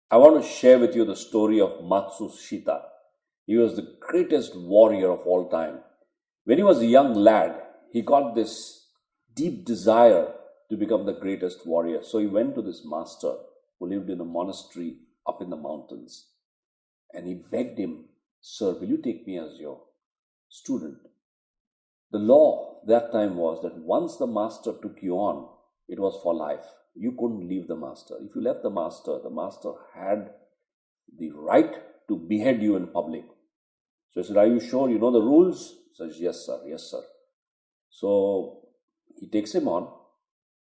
I want to share with you the story of Matsushita. He was the greatest warrior of all time. When he was a young lad, he got this deep desire to become the greatest warrior. So he went to this master who lived in a monastery up in the mountains, and he begged him, "Sir, will you take me as your student?" The law that time was that once the master took you on, it was for life. You couldn't leave the master. If you left the master had the right to behead you in public. So he said, "Are you sure you know the rules?" He says, "Yes, sir. Yes, sir." So he takes him on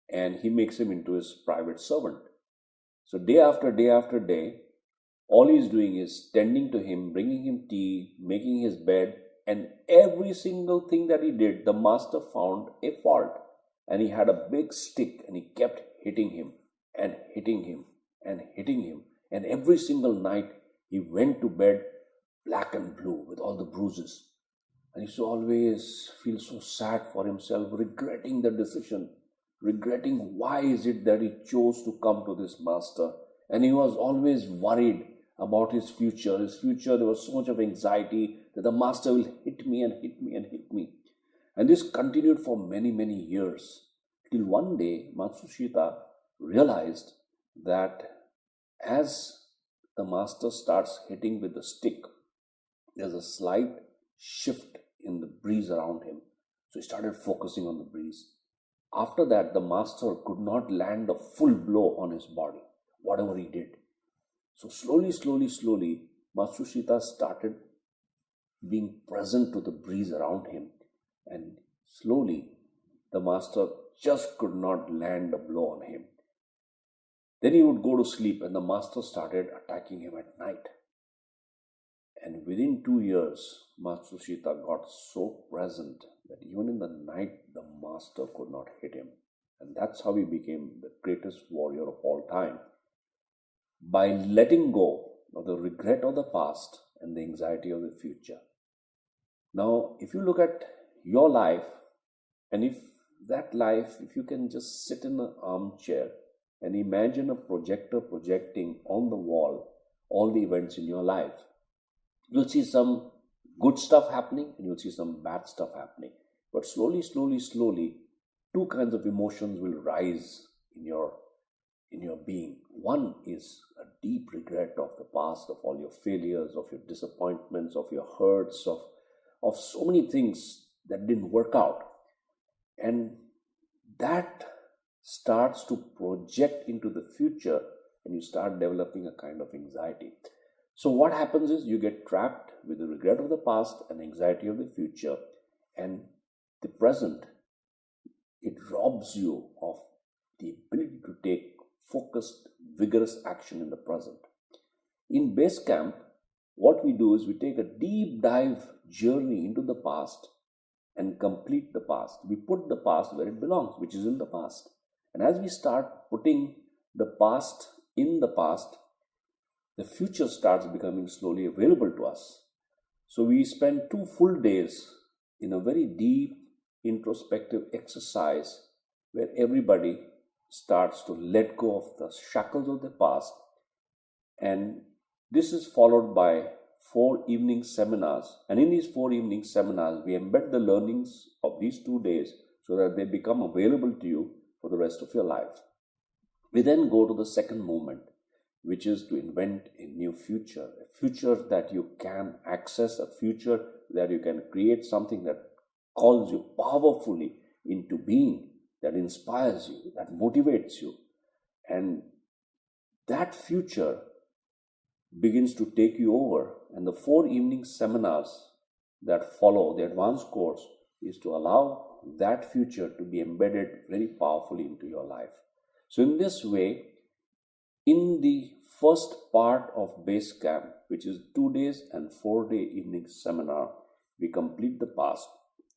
and he makes him into his private servant. So day after day after day, all he's doing is tending to him, bringing him tea, making his bed, and every single thing that he did, the master found a fault. And he had a big stick and he kept hitting him and hitting him and hitting him. And every single night he went to bed black and blue with all the bruises. And he used to always feel so sad for himself, regretting the decision, regretting why is it that he chose to come to this master. And he was always worried about his future. His future, there was so much of anxiety that the master will hit me and hit me and hit me. And this continued for many, many years. Till one day, Matsushita realized that as the master starts hitting with the stick, there's a slight shift in the breeze around him. So he started focusing on the breeze. After that, the master could not land a full blow on his body, whatever he did. So slowly, Matsushita started being present to the breeze around him. And slowly, the master just could not land a blow on him. Then he would go to sleep and the master started attacking him at night. And within 2 years, Matsushita got so present that even in the night, the master could not hit him. And that's how he became the greatest warrior of all time. By letting go of the regret of the past and the anxiety of the future. Now, if you look at your life, and if you can just sit in an armchair and imagine a projector projecting on the wall all the events in your life, you'll see some good stuff happening and you'll see some bad stuff happening. But slowly, two kinds of emotions will rise in your being. One is a deep regret of the past, of all your failures, of your disappointments, of your hurts, of so many things that didn't work out. And that starts to project into the future and you start developing a kind of anxiety. So what happens is you get trapped with the regret of the past and anxiety of the future, and the present, it robs you of the ability to take focused, vigorous action in the present. In base camp, what we do is we take a deep dive journey into the past and complete the past. We put the past where it belongs, which is in the past. And as we start putting the past in the past, the future starts becoming slowly available to us. So we spend 2 full days in a very deep introspective exercise where everybody starts to let go of the shackles of the past. And this is followed by 4 evening seminars. And in these 4 evening seminars, we embed the learnings of these 2 days so that they become available to you for the rest of your life. We then go to the second movement, which is to invent a new future, a future that you can access, a future that you can create, something that calls you powerfully into being, that inspires you, that motivates you. And that future begins to take you over. And the 4 evening seminars that follow the advanced course is to allow that future to be embedded very powerfully into your life. So in this way, in the first part of base camp, which is 2 days and 4-day evening seminar, we complete the past.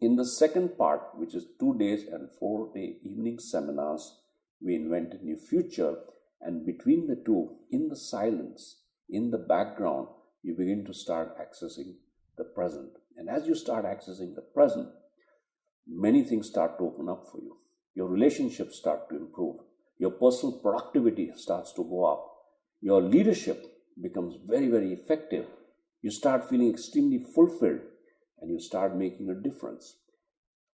In the second part, which is 2 days and 4-day evening seminars, we invent a new future. And between the two, in the silence, in the background, you begin to start accessing the present. And as you start accessing the present, many things start to open up for you. Your relationships start to improve. Your personal productivity starts to go up. your leadership becomes very, very effective. You start feeling extremely fulfilled and you start making a difference.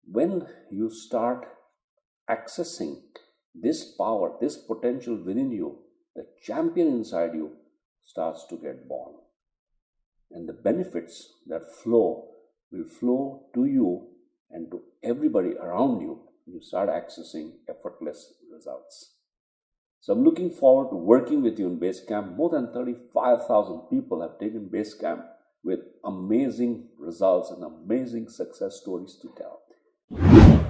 When you start accessing this power, this potential within you, the champion inside you starts to get born. And the benefits that flow will flow to you and to everybody around you. You start accessing effortless results. So I'm looking forward to working with you in Basecamp. More than 35,000 people have taken Basecamp with amazing results and amazing success stories to tell.